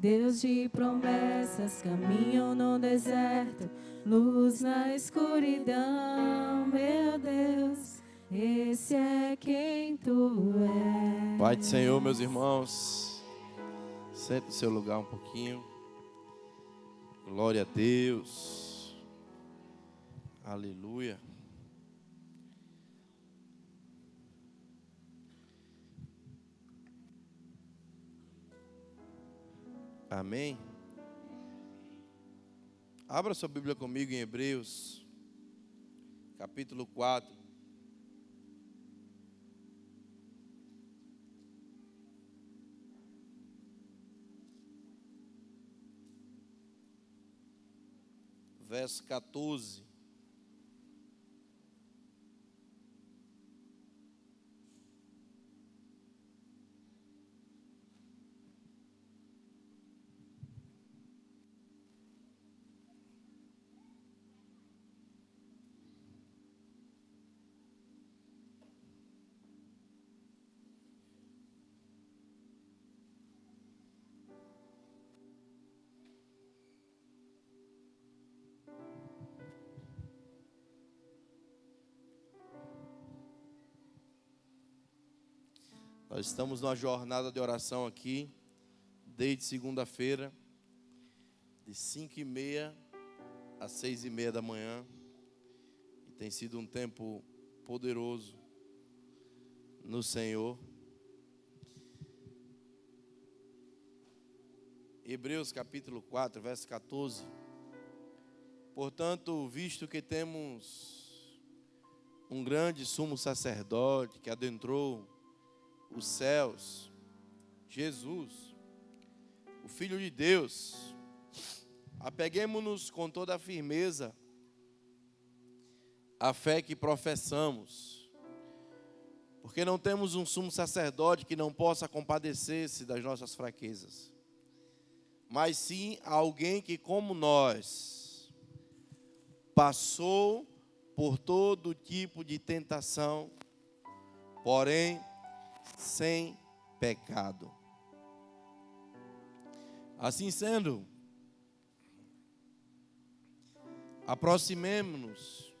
Deus de promessas, caminho no deserto, luz na escuridão, meu Deus, esse é quem tu és. Pai do Senhor, meus irmãos, sente no seu lugar um pouquinho. Glória a Deus. Aleluia. Amém. Abra sua Bíblia comigo em Hebreus, capítulo 4. Verso 14. Nós estamos numa jornada de oração aqui, desde segunda-feira, de 5h30 às 6h30 da manhã. E tem sido um tempo poderoso no Senhor. Hebreus capítulo 4, verso 14. Portanto, visto que temos um grande sumo sacerdote que adentrou os céus, Jesus, o Filho de Deus, apeguemo-nos com toda a firmeza à fé que professamos, porque não temos um sumo sacerdote que não possa compadecer-se das nossas fraquezas, mas sim alguém que, como nós, passou por todo tipo de tentação, porém sem pecado. Assim sendo, aproximemo-nos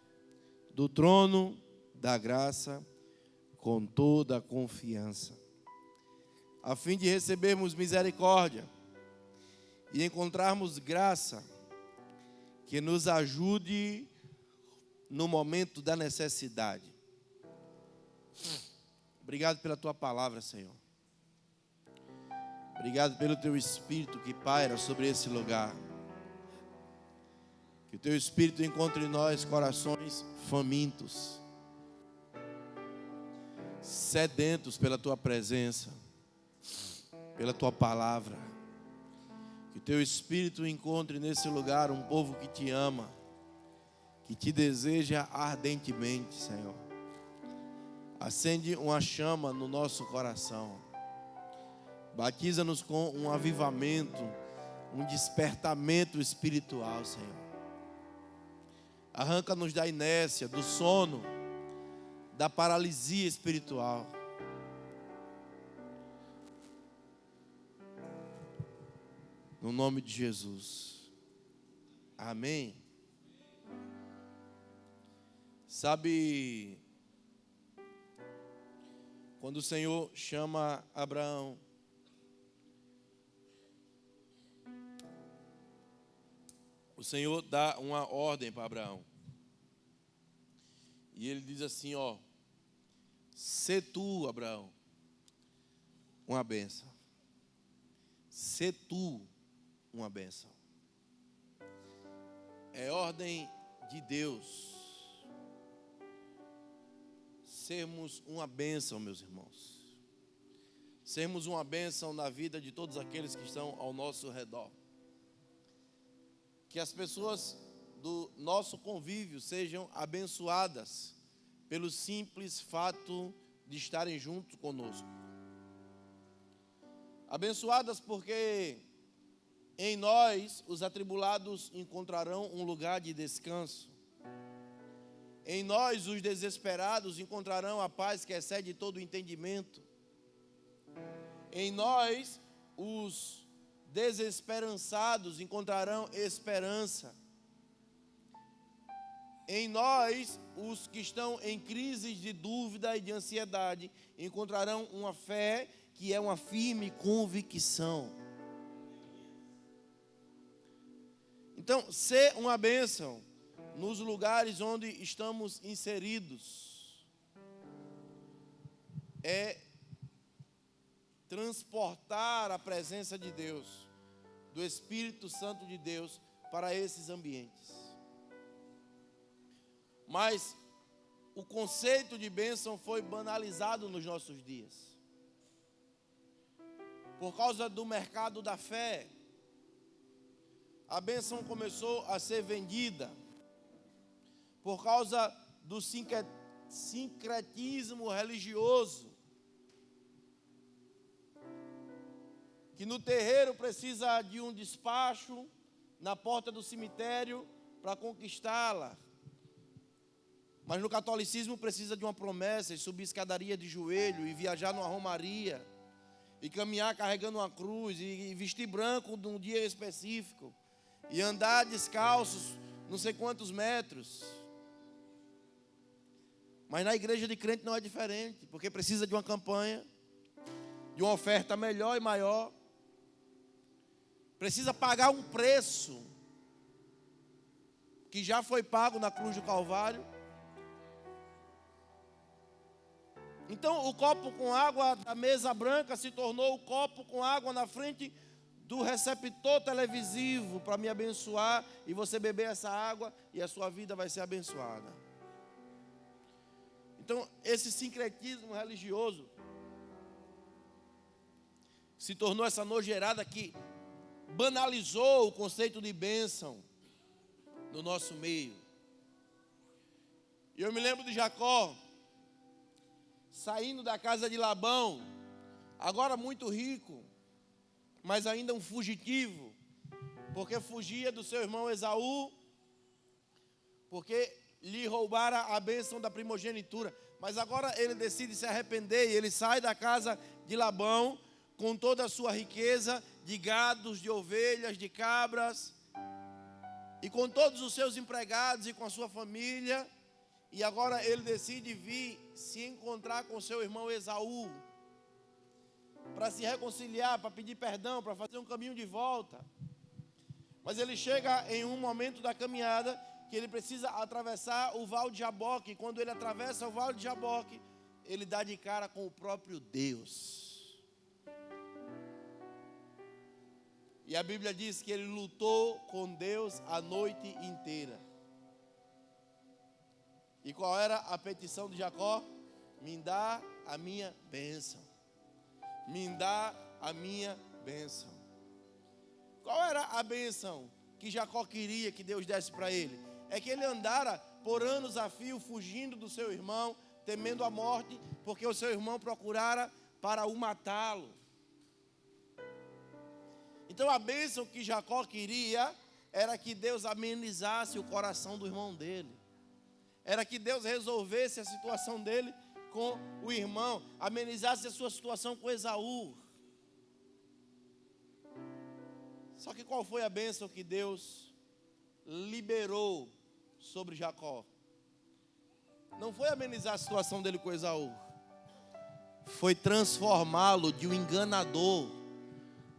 do trono da graça com toda a confiança, a fim de recebermos misericórdia e encontrarmos graça que nos ajude no momento da necessidade. Obrigado pela tua palavra, Senhor. Obrigado pelo teu Espírito que paira sobre esse lugar. Que o teu Espírito encontre em nós corações famintos, sedentos pela tua presença, pela tua palavra. Que o teu Espírito encontre nesse lugar um povo que te ama, que te deseja ardentemente, Senhor. Acende uma chama no nosso coração. Batiza-nos com um avivamento, um despertamento espiritual, Senhor. Arranca-nos da inércia, do sono, da paralisia espiritual. No nome de Jesus. Amém. Sabe, quando o Senhor chama Abraão, o Senhor dá uma ordem para Abraão. E ele diz assim, ó: sê tu, Abraão, uma bênção. Sê tu uma bênção. É ordem de Deus sermos uma bênção, meus irmãos. Sermos uma bênção na vida de todos aqueles que estão ao nosso redor. Que as pessoas do nosso convívio sejam abençoadas pelo simples fato de estarem junto conosco. Abençoadas porque em nós os atribulados encontrarão um lugar de descanso. Em nós os desesperados encontrarão a paz que excede todo o entendimento. Em nós os desesperançados encontrarão esperança. Em nós, os que estão em crises de dúvida e de ansiedade, encontrarão uma fé que é uma firme convicção. Então, ser uma bênção nos lugares onde estamos inseridos é transportar a presença de Deus, do Espírito Santo de Deus, para esses ambientes. Mas o conceito de bênção foi banalizado nos nossos dias. Por causa do mercado da fé, a bênção começou a ser vendida. Por causa do sincretismo religioso, que no terreiro precisa de um despacho na porta do cemitério para conquistá-la. Mas no catolicismo precisa de uma promessa, e subir escadaria de joelho, e viajar numa romaria, e caminhar carregando uma cruz, e vestir branco num dia específico, e andar descalços não sei quantos metros. Mas na igreja de crente não é diferente, porque precisa de uma campanha, de uma oferta melhor e maior. Precisa pagar um preço que já foi pago na cruz do Calvário. Então o copo com água da mesa branca se tornou o copo com água na frente do receptor televisivo para me abençoar, e você beber essa água e a sua vida vai ser abençoada. Então esse sincretismo religioso se tornou essa nojeirada que banalizou o conceito de bênção no nosso meio. E eu me lembro de Jacó saindo da casa de Labão, agora muito rico, mas ainda um fugitivo, porque fugia do seu irmão Esaú, porque lhe roubara a bênção da primogenitura. Mas agora ele decide se arrepender, e ele sai da casa de Labão com toda a sua riqueza de gados, de ovelhas, de cabras, e com todos os seus empregados e com a sua família. E agora ele decide vir se encontrar com seu irmão Esaú, para se reconciliar, para pedir perdão, para fazer um caminho de volta. Mas ele chega em um momento da caminhada que ele precisa atravessar o Vale de Jaboque. E quando ele atravessa o Vale de Jaboque, ele dá de cara com o próprio Deus. E a Bíblia diz que ele lutou com Deus a noite inteira. E qual era a petição de Jacó? Me dá a minha bênção. Me dá a minha bênção. Qual era a bênção que Jacó queria que Deus desse para ele? É que ele andara por anos a fio fugindo do seu irmão, temendo a morte, porque o seu irmão procurara para o matá-lo. Então a bênção que Jacó queria era que Deus amenizasse o coração do irmão dele. Era que Deus resolvesse a situação dele com o irmão, amenizasse a sua situação com Esaú. Só que qual foi a bênção que Deus liberou sobre Jacó? Não foi amenizar a situação dele com Esaú, foi transformá-lo de um enganador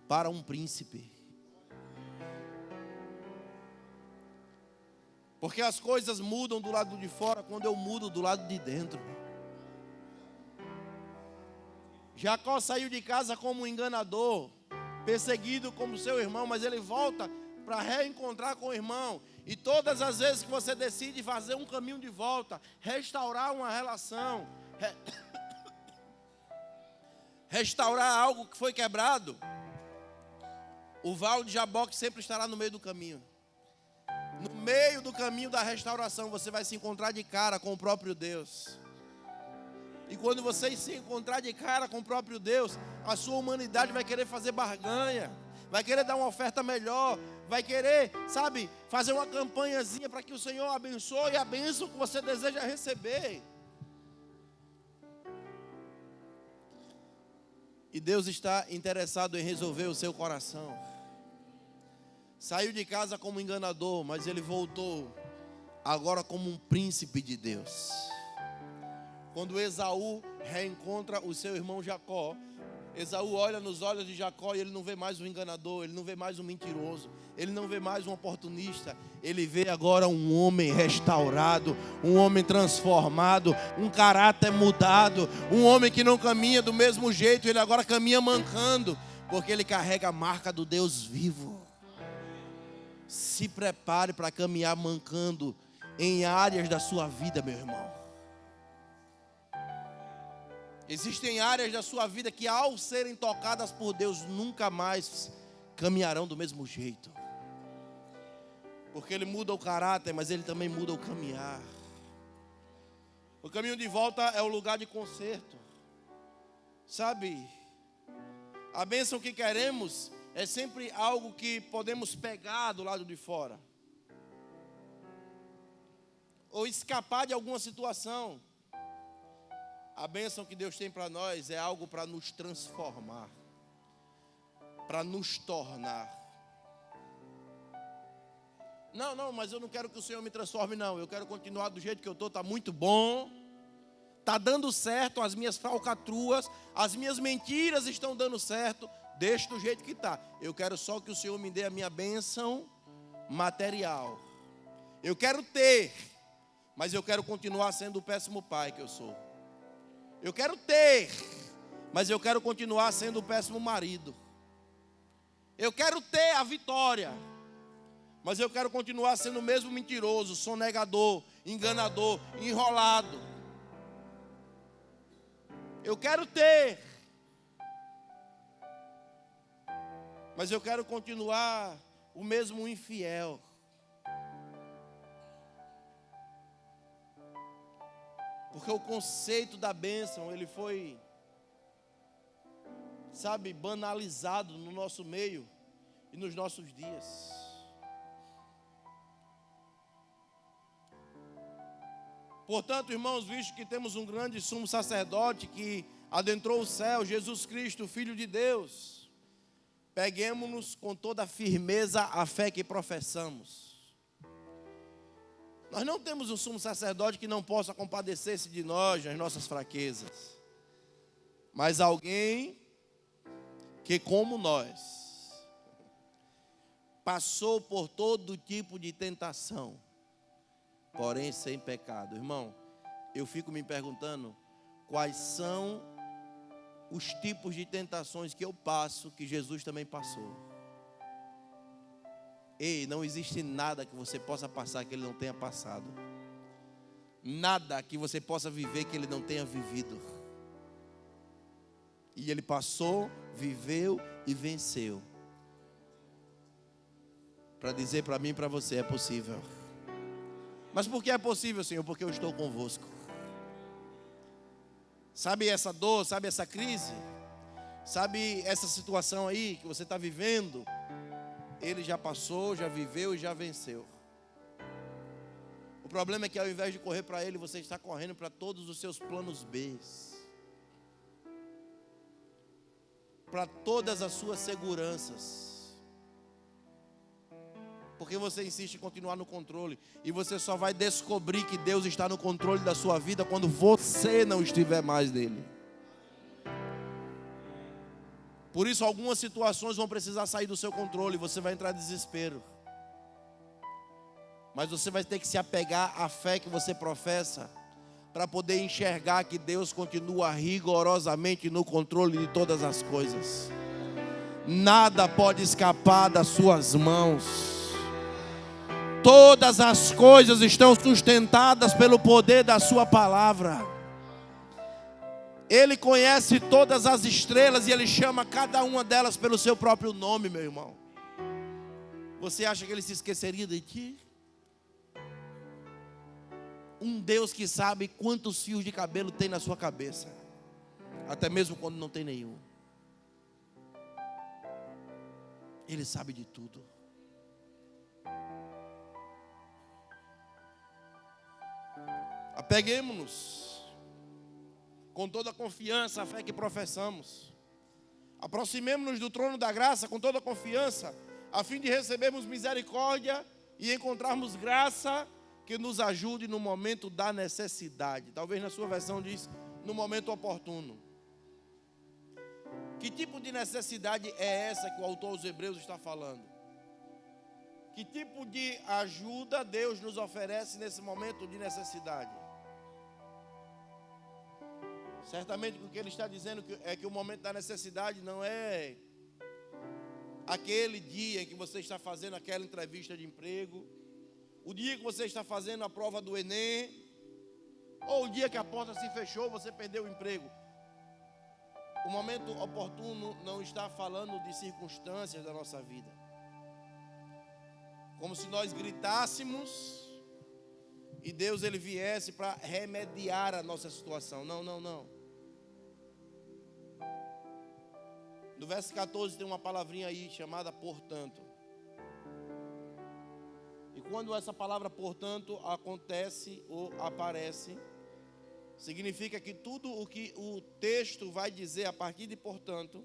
para um príncipe. Porque as coisas mudam do lado de fora quando eu mudo do lado de dentro. Jacó saiu de casa como um enganador, perseguido como seu irmão, mas ele volta para reencontrar com o irmão. E todas as vezes que você decide fazer um caminho de volta, restaurar uma relação, restaurar algo que foi quebrado, o Vale de Jaboque sempre estará no meio do caminho. No meio do caminho da restauração, você vai se encontrar de cara com o próprio Deus. E quando você se encontrar de cara com o próprio Deus, a sua humanidade vai querer fazer barganha, vai querer dar uma oferta melhor, vai querer, sabe, fazer uma campanhazinha para que o Senhor abençoe a bênção que você deseja receber. E Deus está interessado em resolver o seu coração. Saiu de casa como enganador, mas ele voltou agora como um príncipe de Deus. Quando Esaú reencontra o seu irmão Jacó, Esaú olha nos olhos de Jacó e ele não vê mais um enganador, ele não vê mais um mentiroso, ele não vê mais um oportunista. Ele vê agora um homem restaurado, um homem transformado, um caráter mudado, um homem que não caminha do mesmo jeito, ele agora caminha mancando, porque ele carrega a marca do Deus vivo. Se prepare para caminhar mancando em áreas da sua vida, meu irmão. Existem áreas da sua vida que, ao serem tocadas por Deus, nunca mais caminharão do mesmo jeito. Porque Ele muda o caráter, mas Ele também muda o caminhar. O caminho de volta é o lugar de conserto. Sabe, a bênção que queremos é sempre algo que podemos pegar do lado de fora, ou escapar de alguma situação. A bênção que Deus tem para nós é algo para nos transformar, para nos tornar. Não, mas eu não quero que o Senhor me transforme, não. Eu quero continuar do jeito que eu estou, está muito bom. Está dando certo, as minhas falcatruas, as minhas mentiras estão dando certo. Deixa do jeito que está. Eu quero só que o Senhor me dê a minha bênção material. Eu quero ter, mas eu quero continuar sendo o péssimo pai que eu sou. Eu quero ter, mas eu quero continuar sendo o péssimo marido. Eu quero ter a vitória, mas eu quero continuar sendo o mesmo mentiroso, sonegador, enganador, enrolado. Eu quero ter, mas eu quero continuar o mesmo infiel. Porque o conceito da bênção, ele foi, banalizado no nosso meio e nos nossos dias. Portanto, irmãos, visto que temos um grande sumo sacerdote que adentrou o céu, Jesus Cristo, Filho de Deus, peguemo-nos com toda a firmeza a fé que professamos. Nós não temos um sumo sacerdote que não possa compadecer-se de nós, nas nossas fraquezas. Mas alguém que, como nós, passou por todo tipo de tentação, porém sem pecado. Irmão, eu fico me perguntando quais são os tipos de tentações que eu passo, que Jesus também passou. Ei, não existe nada que você possa passar que Ele não tenha passado. Nada que você possa viver que Ele não tenha vivido. E Ele passou, viveu e venceu. Para dizer para mim e para você, é possível. Mas por que é possível, Senhor? Porque eu estou convosco. Sabe essa dor, sabe essa crise? Sabe essa situação aí que você está vivendo? Ele já passou, já viveu e já venceu. O problema é que ao invés de correr para Ele, você está correndo para todos os seus planos B, para todas as suas seguranças, porque você insiste em continuar no controle, e você só vai descobrir que Deus está no controle da sua vida quando você não estiver mais nele. Por isso, algumas situações vão precisar sair do seu controle. Você vai entrar em desespero. Mas você vai ter que se apegar à fé que você professa, para poder enxergar que Deus continua rigorosamente no controle de todas as coisas. Nada pode escapar das suas mãos. Todas as coisas estão sustentadas pelo poder da sua palavra. Ele conhece todas as estrelas e Ele chama cada uma delas pelo seu próprio nome, meu irmão. Você acha que Ele se esqueceria de ti? Um Deus que sabe quantos fios de cabelo tem na sua cabeça, até mesmo quando não tem nenhum. Ele sabe de tudo. Apeguemo-nos com toda a confiança a fé que professamos. Aproximemo-nos do trono da graça com toda a confiança, a fim de recebermos misericórdia e encontrarmos graça que nos ajude no momento da necessidade. Talvez na sua versão diz, no momento oportuno. Que tipo de necessidade é essa que o autor aos Hebreus está falando? Que tipo de ajuda Deus nos oferece nesse momento de necessidade? Certamente o que ele está dizendo é que o momento da necessidade não é aquele dia em que você está fazendo aquela entrevista de emprego, o dia que você está fazendo a prova do Enem, ou o dia que a porta se fechou, você perdeu o emprego. O momento oportuno não está falando de circunstâncias da nossa vida. Como se nós gritássemos e Deus ele viesse para remediar a nossa situação. Não, não, não. No verso 14 tem uma palavrinha aí chamada portanto. E quando essa palavra portanto acontece ou aparece, significa que tudo o que o texto vai dizer a partir de portanto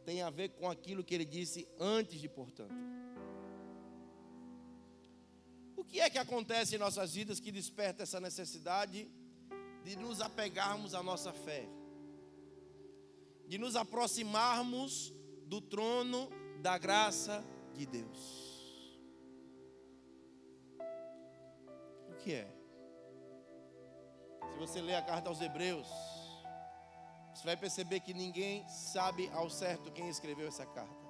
tem a ver com aquilo que ele disse antes de portanto. O que é que acontece em nossas vidas que desperta essa necessidade de nos apegarmos à nossa fé? De nos aproximarmos do trono da graça de Deus. O que é? Se você ler a carta aos Hebreus, você vai perceber que ninguém sabe ao certo quem escreveu essa carta.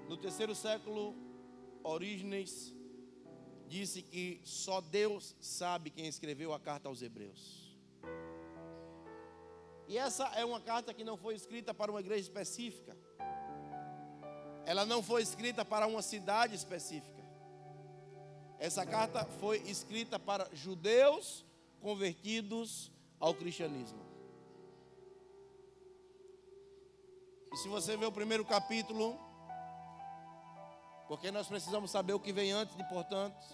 No 3º século, Orígenes disse que só Deus sabe quem escreveu a carta aos Hebreus. E essa é uma carta que não foi escrita para uma igreja específica. Ela não foi escrita para uma cidade específica. Essa carta foi escrita para judeus convertidos ao cristianismo. E se você ver o primeiro capítulo, porque nós precisamos saber o que vem antes de portanto,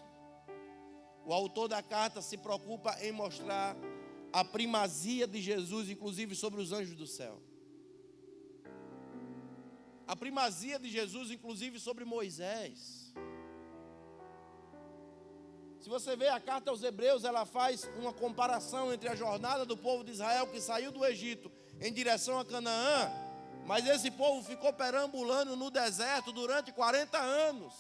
o autor da carta se preocupa em mostrar a primazia de Jesus, inclusive sobre os anjos do céu. A primazia de Jesus, inclusive sobre Moisés. Se você vê a carta aos Hebreus, ela faz uma comparação entre a jornada do povo de Israel que saiu do Egito em direção a Canaã, mas esse povo ficou perambulando no deserto durante 40 anos,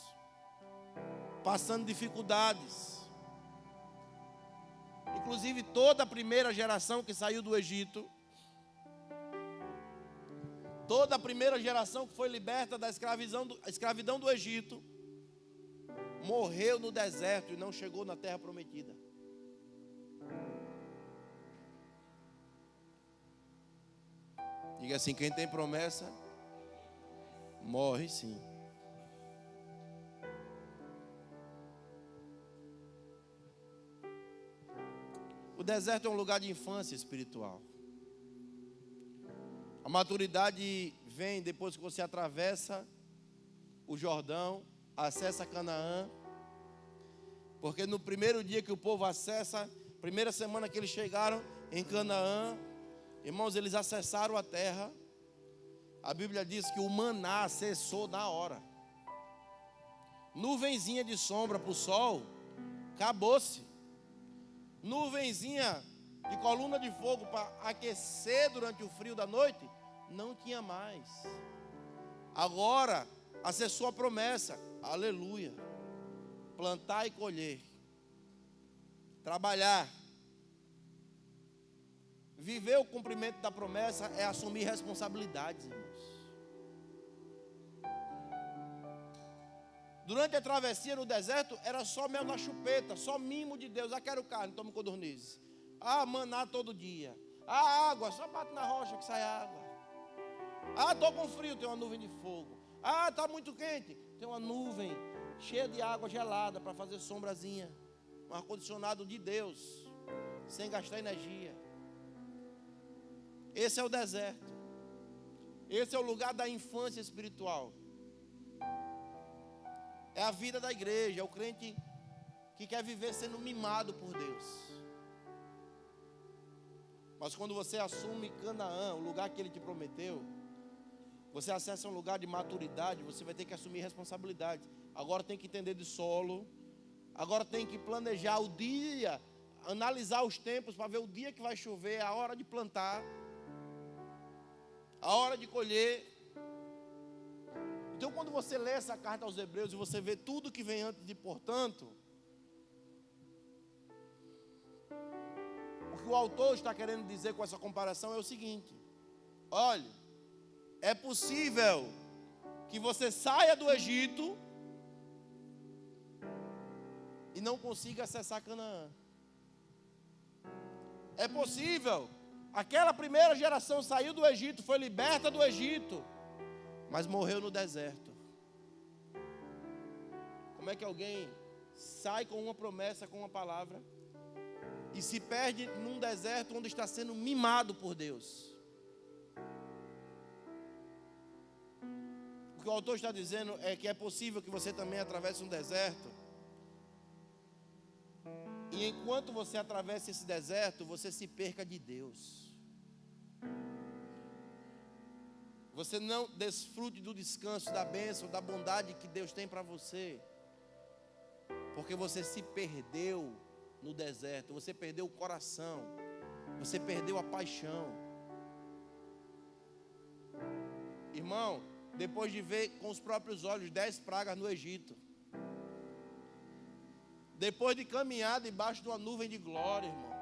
passando dificuldades. Inclusive toda a primeira geração que saiu do Egito, toda a primeira geração que foi liberta da escravidão do Egito, morreu no deserto e não chegou na terra prometida. Diga assim, quem tem promessa, morre sim. O deserto é um lugar de infância espiritual. A maturidade vem depois que você atravessa o Jordão, acessa Canaã. Porque no primeiro dia que o povo acessa, primeira semana que eles chegaram em Canaã, irmãos, eles acessaram a terra. A Bíblia diz que o maná cessou na hora. Nuvenzinha de sombra para o sol, acabou-se. Nuvenzinha de coluna de fogo para aquecer durante o frio da noite, não tinha mais. Agora acessou a promessa, aleluia. Plantar e colher, trabalhar. Viver o cumprimento da promessa é assumir responsabilidades, irmãos. Durante a travessia no deserto, era só mel na chupeta, só mimo de Deus. Ah, quero carne, tome codorniz. Ah, maná todo dia. Ah, água, só bate na rocha que sai água. Ah, estou com frio, tem uma nuvem de fogo. Ah, está muito quente, tem uma nuvem cheia de água gelada para fazer sombrazinha. Um ar-condicionado de Deus, sem gastar energia. Esse é o deserto. Esse é o lugar da infância espiritual. É a vida da igreja, é o crente que quer viver sendo mimado por Deus. Mas quando você assume Canaã, o lugar que Ele te prometeu, Você acessa um lugar de maturidade, você vai ter que assumir responsabilidade. Agora tem que entender de solo. Agora tem que planejar o dia, analisar os tempos para ver o dia que vai chover, a hora de plantar, a hora de colher. Então, quando você lê essa carta aos Hebreus e você vê tudo que vem antes de portanto, o que o autor está querendo dizer com essa comparação é o seguinte: olhe, é possível que você saia do Egito e não consiga acessar Canaã. É possível, aquela primeira geração saiu do Egito, foi liberta do Egito, mas morreu no deserto. Como é que alguém sai com uma promessa, com uma palavra, e se perde num deserto onde está sendo mimado por Deus? O que o autor está dizendo é que é possível que você também atravesse um deserto, e enquanto você atravessa esse deserto, você se perca de Deus. Você não desfrute do descanso, da bênção, da bondade que Deus tem para você, porque você se perdeu no deserto, você perdeu o coração, você perdeu a paixão. Irmão, depois de ver com os próprios olhos 10 pragas no Egito, depois de caminhar debaixo de uma nuvem de glória, irmão,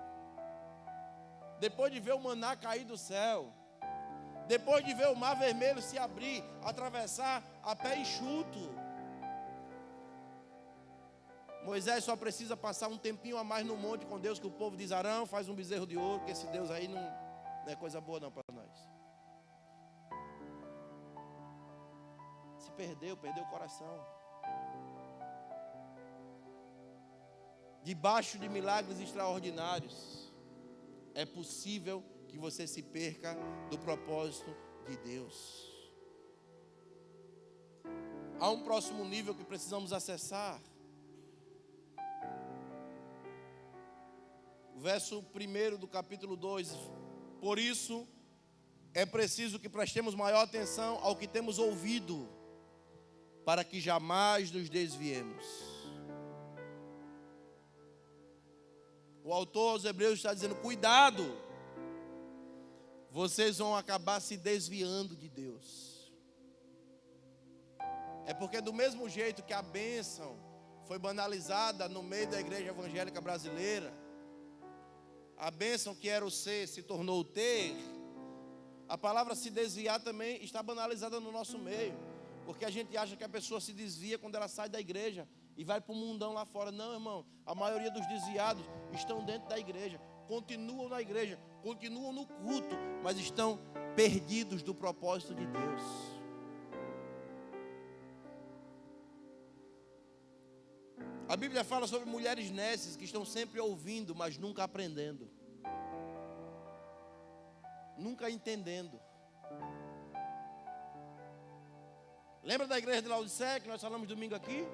depois de ver o maná cair do céu, depois de ver o mar vermelho se abrir, atravessar a pé enxuto, Moisés só precisa passar um tempinho a mais no monte com Deus, que o povo diz: Arão, faz um bezerro de ouro, que esse Deus aí não é coisa boa não para nós. Se perdeu o coração. Debaixo de milagres extraordinários, é possível que você se perca do propósito de Deus. Há um próximo nível que precisamos acessar. O verso 1 do capítulo 2: por isso é preciso que prestemos maior atenção ao que temos ouvido, para que jamais nos desviemos. O autor aos Hebreus está dizendo: cuidado, vocês vão acabar se desviando de Deus. É porque do mesmo jeito que a bênção foi banalizada no meio da igreja evangélica brasileira, a bênção que era o ser se tornou o ter, a palavra se desviar também está banalizada no nosso meio, porque a gente acha que a pessoa se desvia quando ela sai da igreja e vai para o mundão lá fora. Não, irmão, a maioria dos desviados estão dentro da igreja, continuam na igreja, continuam no culto, mas estão perdidos do propósito de Deus. A Bíblia fala sobre mulheres nécias que estão sempre ouvindo, mas nunca aprendendo, nunca entendendo. Lembra da igreja de Laodiceia que nós falamos domingo aqui?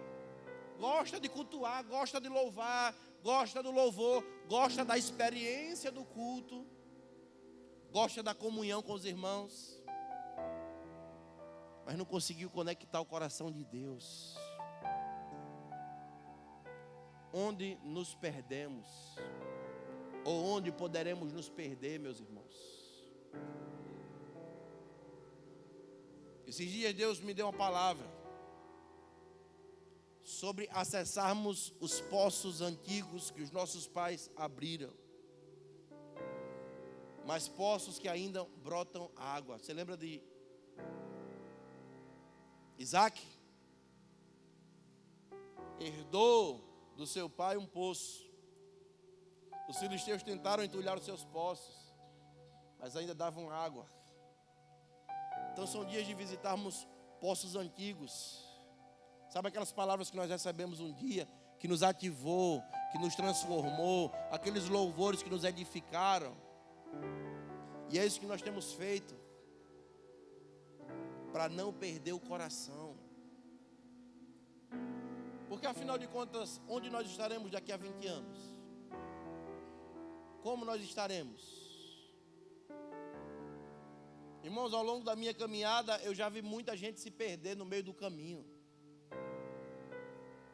Gosta de cultuar, gosta de louvar, gosta do louvor, gosta da experiência do culto, gosta da comunhão com os irmãos, mas não conseguiu conectar o coração de Deus. Onde nos perdemos, ou onde poderemos nos perder, meus irmãos? Esses dias Deus me deu uma palavra sobre acessarmos os poços antigos que os nossos pais abriram, mas poços que ainda brotam água. Você lembra de Isaac? Herdou do seu pai um poço. Os filisteus tentaram entulhar os seus poços, mas ainda davam água. Então são dias de visitarmos poços antigos. Sabe aquelas palavras que nós recebemos um dia, que nos ativou, que nos transformou, aqueles louvores que nos edificaram? E é isso que nós temos feito, para não perder o coração. Porque afinal de contas, onde nós estaremos daqui a 20 anos? Como nós estaremos? Irmãos, ao longo da minha caminhada, eu já vi muita gente se perder no meio do caminho.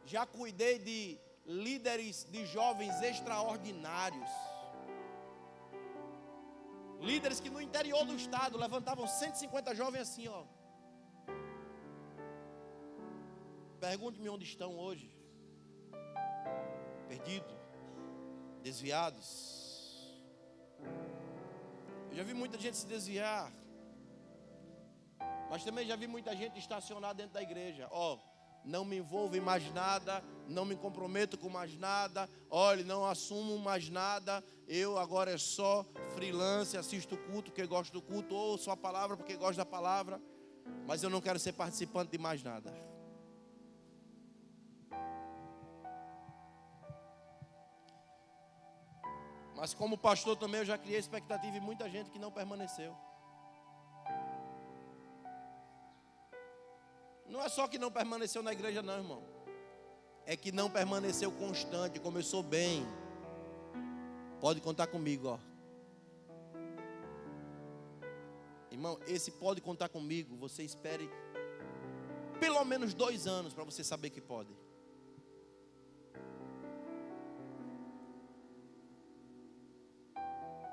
Já cuidei de líderes de jovens extraordinários. Líderes que no interior do estado levantavam 150 jovens assim, ó. Pergunte-me onde estão hoje. Perdidos, desviados. Eu já vi muita gente se desviar. Mas também já vi muita gente estacionar dentro da igreja. Ó, não me envolvo em mais nada, não me comprometo com mais nada. Olha, não assumo mais nada. Eu agora é só freelance, assisto o culto porque gosto do culto, ouço a palavra porque gosto da palavra. Mas eu não quero ser participante de mais nada. Mas como pastor também eu já criei expectativa em muita gente que não permaneceu. Não é só que não permaneceu na igreja não, irmão. É que não permaneceu constante, começou bem. Pode contar comigo, ó. Irmão, esse pode contar comigo, você espere pelo menos 2 anos para você saber que pode.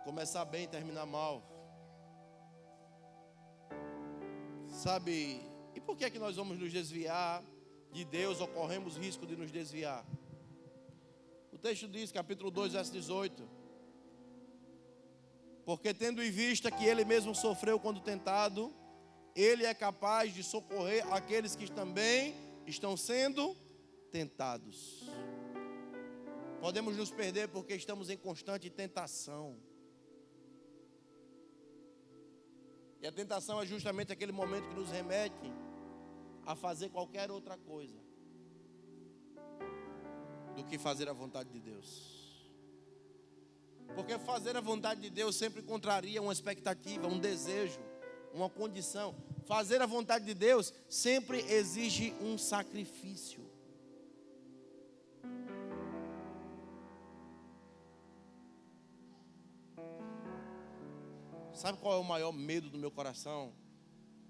Começar bem, terminar mal. Sabe, e por que é que nós vamos nos desviar de Deus ou corremos risco de nos desviar? O texto diz, capítulo 2, verso 18: porque tendo em vista que ele mesmo sofreu quando tentado, ele é capaz de socorrer aqueles que também estão sendo tentados. Podemos nos perder porque estamos em constante tentação. E a tentação é justamente aquele momento que nos remete a fazer qualquer outra coisa do que fazer a vontade de Deus. Porque fazer a vontade de Deus sempre contraria uma expectativa, um desejo, uma condição. Fazer a vontade de Deus sempre exige um sacrifício. Sabe qual é o maior medo do meu coração,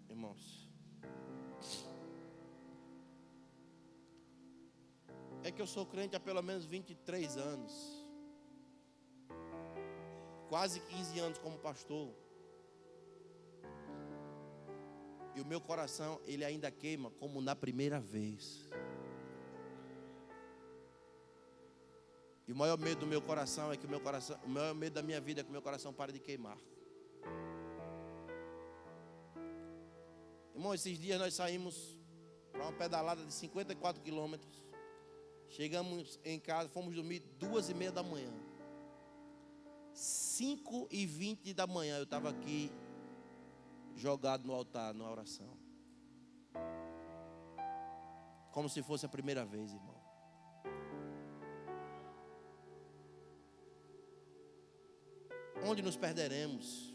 irmãos? É que eu sou crente há pelo menos 23 anos. Quase 15 anos como pastor. E o meu coração, ele ainda queima como na primeira vez. E o maior medo do meu coração é que o maior medo da minha vida é que o meu coração pare de queimar. Irmão, esses dias nós saímos para uma pedalada de 54 quilômetros. Chegamos em casa, fomos dormir 2:30 da manhã. 5:20 da manhã eu estava aqui jogado no altar, na oração. Como se fosse a primeira vez, irmão. Onde nos perderemos?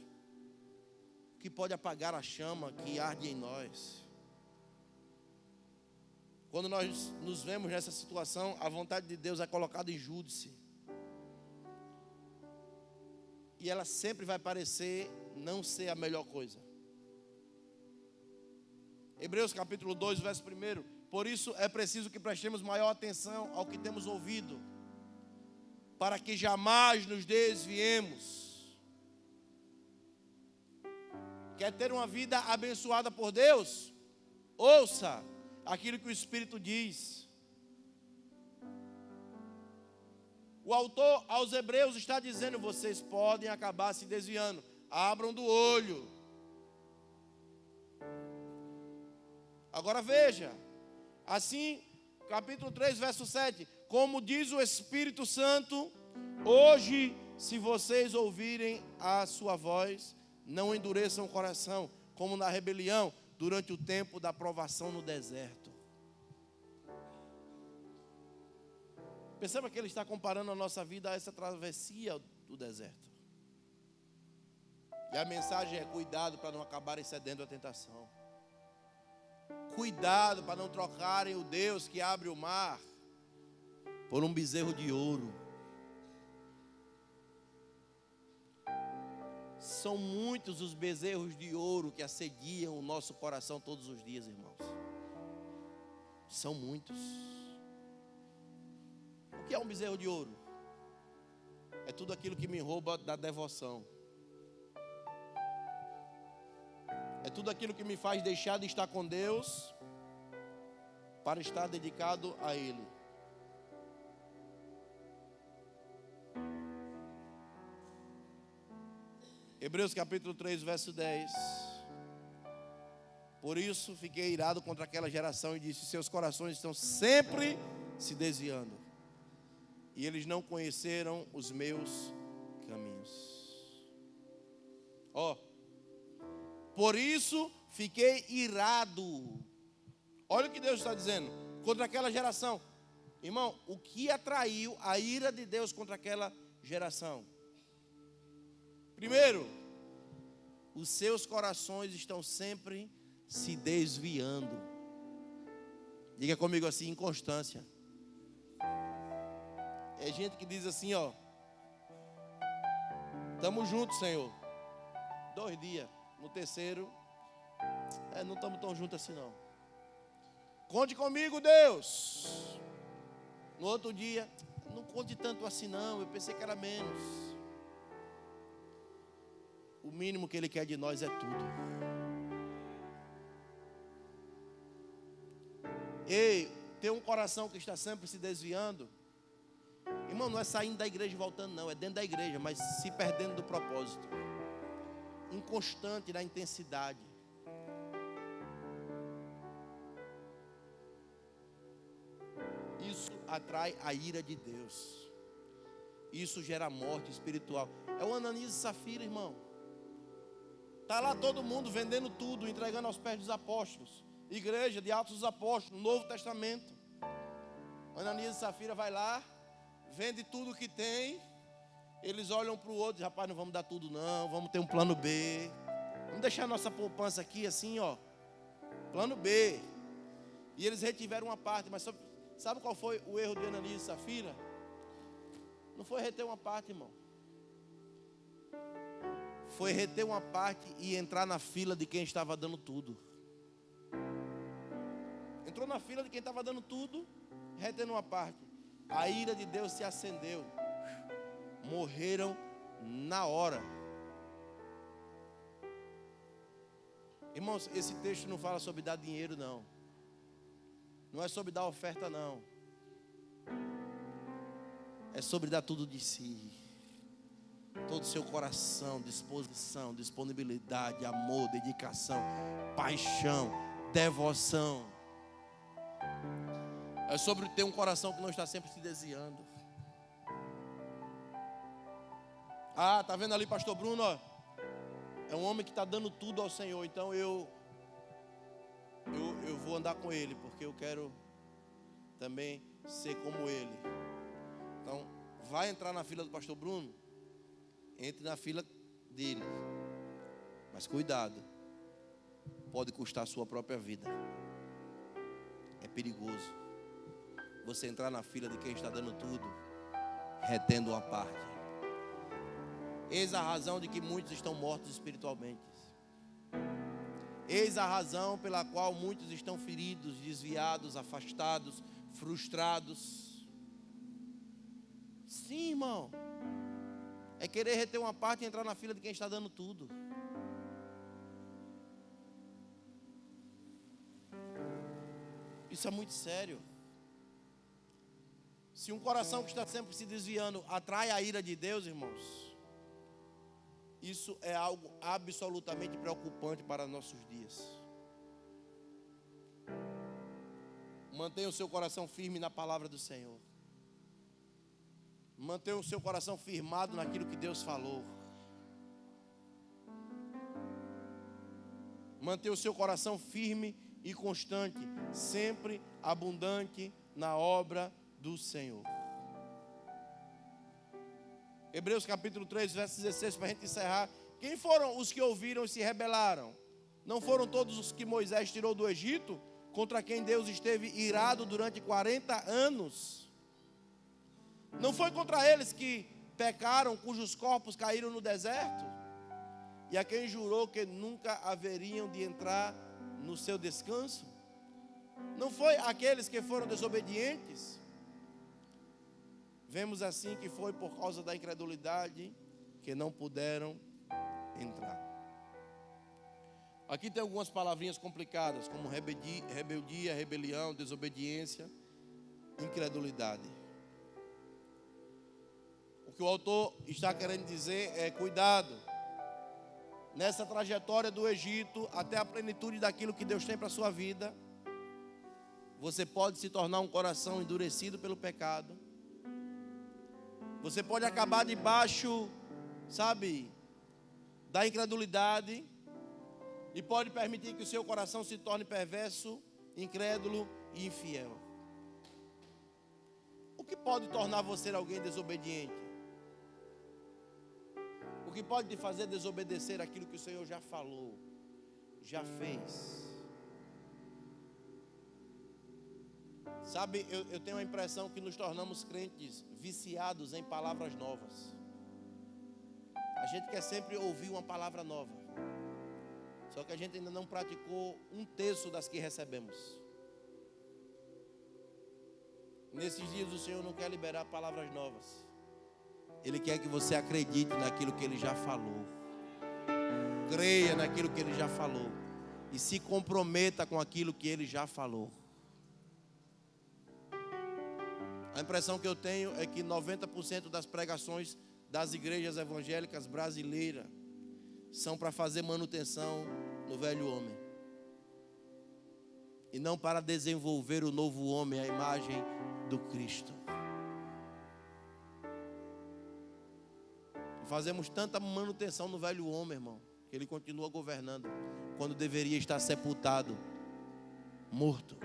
O que pode apagar a chama que arde em nós? Quando nós nos vemos nessa situação, a vontade de Deus é colocada em júdice. E ela sempre vai parecer não ser a melhor coisa. Hebreus capítulo 2, verso 1. Por isso é preciso que prestemos maior atenção ao que temos ouvido, para que jamais nos desviemos. Quer ter uma vida abençoada por Deus? Ouça aquilo que o Espírito diz. O autor aos Hebreus está dizendo: vocês podem acabar se desviando. Abram do olho. Agora veja. Assim, capítulo 3, verso 7. Como diz o Espírito Santo: hoje, se vocês ouvirem a sua voz, não endureçam o coração, como na rebelião, durante o tempo da provação no deserto. Perceba que ele está comparando a nossa vida a essa travessia do deserto. E a mensagem é: cuidado para não acabarem cedendo à tentação. Cuidado para não trocarem o Deus que abre o mar por um bezerro de ouro. São muitos os bezerros de ouro que assediam o nosso coração todos os dias, irmãos. São muitos. O que é um bezerro de ouro? É tudo aquilo que me rouba da devoção. É tudo aquilo que me faz deixar de estar com Deus para estar dedicado a Ele. Hebreus capítulo 3, verso 10. Por isso fiquei irado contra aquela geração e disse: seus corações estão sempre se desviando, e eles não conheceram os meus caminhos. Por isso fiquei irado. Olha o que Deus está dizendo contra aquela geração. Irmão, o que atraiu a ira de Deus contra aquela geração? Primeiro, os seus corações estão sempre se desviando. Diga comigo assim: inconstância. É gente que diz assim, estamos juntos, Senhor. 2 dias. No terceiro, não estamos tão juntos assim não. Conte comigo, Deus. No outro dia, não conte tanto assim não, eu pensei que era menos. O mínimo que Ele quer de nós é tudo. Ei, ter um coração que está sempre se desviando, irmão, não é saindo da igreja e voltando não, é dentro da igreja, mas se perdendo do propósito. Inconstante na intensidade. Isso atrai a ira de Deus. Isso gera morte espiritual. É o Ananias e Safira, irmão. Está lá todo mundo vendendo tudo, entregando aos pés dos apóstolos. Igreja de Atos dos Apóstolos, Novo Testamento. Ananias e Safira vai lá, vende tudo que tem. Eles olham para o outro e dizem: rapaz, não vamos dar tudo não, vamos ter um plano B. Vamos deixar a nossa poupança aqui assim, plano B. E eles retiveram uma parte, mas sabe qual foi o erro de Ananias e Safira? Não foi reter uma parte, irmão. Foi reter uma parte e entrar na fila de quem estava dando tudo. Entrou na fila de quem estava dando tudo, retendo uma parte. A ira de Deus se acendeu. Morreram na hora. Irmãos, esse texto não fala sobre dar dinheiro não. Não é sobre dar oferta não. É sobre dar tudo de si. Todo o seu coração, disposição, disponibilidade, amor, dedicação, paixão, devoção. É sobre ter um coração que não está sempre se desviando. Tá vendo ali pastor Bruno? É um homem que está dando tudo ao Senhor. Então eu vou andar com ele, porque eu quero também ser como ele. Então, vai entrar na fila do pastor Bruno? Entre na fila dele. Mas cuidado. Pode custar a sua própria vida. É perigoso você entrar na fila de quem está dando tudo, retendo uma parte. Eis a razão de que muitos estão mortos espiritualmente. Eis a razão pela qual muitos estão feridos, desviados, afastados, frustrados. Sim, irmão. É querer reter uma parte e entrar na fila de quem está dando tudo. Isso é muito sério. Se um coração que está sempre se desviando atrai a ira de Deus, irmãos, isso é algo absolutamente preocupante para nossos dias. Mantenha o seu coração firme na palavra do Senhor. Mantenha o seu coração firmado naquilo que Deus falou. Mantenha o seu coração firme e constante, sempre abundante na obra do Senhor. Hebreus capítulo 3, verso 16, para a gente encerrar. Quem foram os que ouviram e se rebelaram? Não foram todos os que Moisés tirou do Egito, contra quem Deus esteve irado durante 40 anos? Não foi contra eles que pecaram, cujos corpos caíram no deserto? e a quem jurou que nunca haveriam de entrar no seu descanso? Não foi aqueles que foram desobedientes? Vemos assim que foi por causa da incredulidade que não puderam entrar. Aqui tem algumas palavrinhas complicadas, como rebeldia, rebelião, desobediência, incredulidade. O que o autor está querendo dizer é: cuidado, nessa trajetória do Egito até a plenitude daquilo que Deus tem para a sua vida, você pode se tornar um coração endurecido pelo pecado. Você pode acabar debaixo, da incredulidade, e pode permitir que o seu coração se torne perverso, incrédulo e infiel. O que pode tornar você alguém desobediente? O que pode te fazer desobedecer aquilo que o Senhor já falou, já fez? Eu tenho a impressão que nos tornamos crentes viciados em palavras novas. A gente quer sempre ouvir uma palavra nova, só que a gente ainda não praticou um terço das que recebemos. Nesses dias o Senhor não quer liberar palavras novas. Ele quer que você acredite naquilo que Ele já falou, creia naquilo que Ele já falou e se comprometa com aquilo que Ele já falou. A impressão que eu tenho é que 90% das pregações das igrejas evangélicas brasileiras são para fazer manutenção no velho homem e não para desenvolver o novo homem, a imagem do Cristo. Fazemos tanta manutenção no velho homem, irmão, que ele continua governando quando deveria estar sepultado, morto,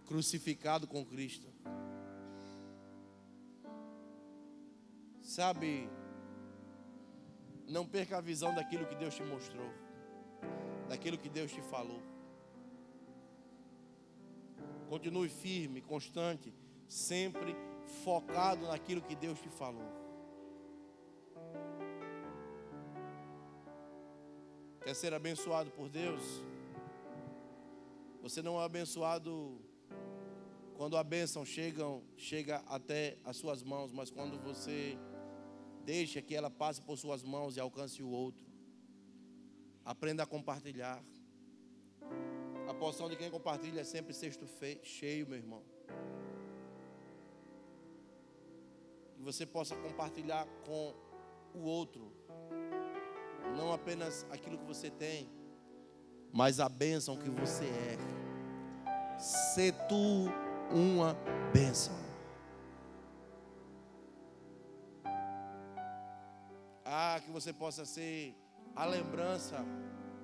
crucificado com Cristo. Não perca a visão daquilo que Deus te mostrou, daquilo que Deus te falou. Continue firme, constante, sempre focado naquilo que Deus te falou. Quer ser abençoado por Deus? Você não é abençoado quando a bênção chega até as suas mãos, mas quando você deixa que ela passe por suas mãos e alcance o outro. Aprenda a compartilhar. A porção de quem compartilha é sempre cesto cheio, meu irmão. Que você possa compartilhar com o outro, não apenas aquilo que você tem, mas a bênção que você é. Sê tu uma bênção. Que você possa ser a lembrança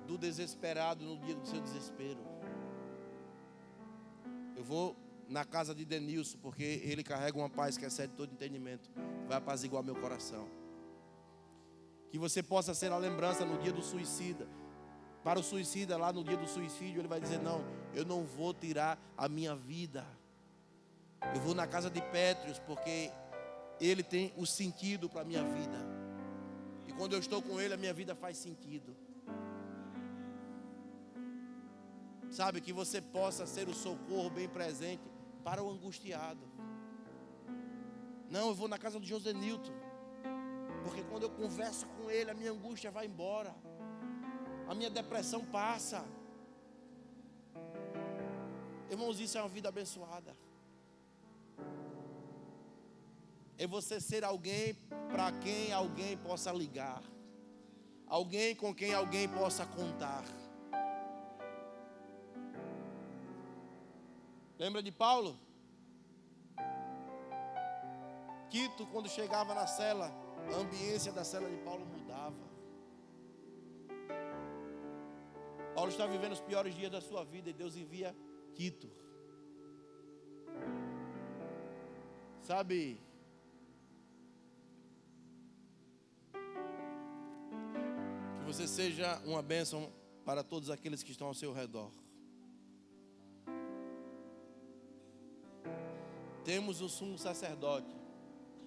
do desesperado no dia do seu desespero. Eu vou na casa de Denilson, porque ele carrega uma paz que excede todo entendimento, vai apaziguar meu coração. Que você possa ser a lembrança no dia do suicida. Para o suicida, lá no dia do suicídio, ele vai dizer: não, eu não vou tirar a minha vida. Eu vou na casa de Pétrios, porque ele tem o sentido para a minha vida. E quando eu estou com ele, a minha vida faz sentido. Que você possa ser o socorro bem presente para o angustiado. Não, eu vou na casa do José Nilton, porque quando eu converso com ele, a minha angústia vai embora, a minha depressão passa. Irmãos, isso é uma vida abençoada. É você ser alguém para quem alguém possa ligar, alguém com quem alguém possa contar. Lembra de Paulo? Quito, quando chegava na cela, a ambiência da cela de Paulo mudava. Paulo está vivendo os piores dias da sua vida e Deus envia Quito. Que você seja uma bênção para todos aqueles que estão ao seu redor. Temos um sumo sacerdote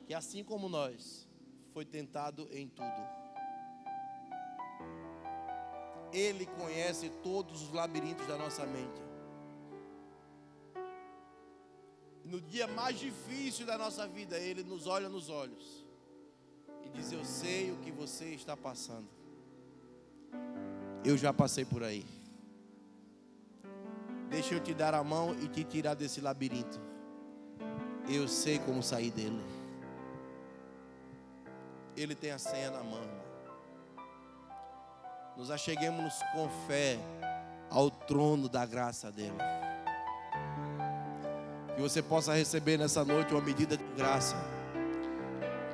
que, assim como nós, foi tentado em tudo, Ele conhece todos os labirintos da nossa mente. No dia mais difícil da nossa vida, Ele nos olha nos olhos e diz: eu sei o que você está passando. Eu já passei por aí. Deixa eu te dar a mão e te tirar desse labirinto. Eu sei como sair dele. Ele tem a senha na mão. Nos acheguemos com fé ao trono da graça dele. Que você possa receber nessa noite uma medida de graça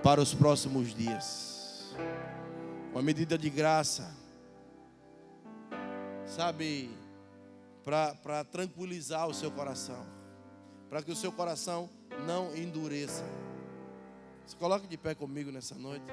para os próximos dias. Uma medida de graça, sabe, para tranquilizar o seu coração, para que o seu coração não endureça. Se coloque de pé comigo nessa noite.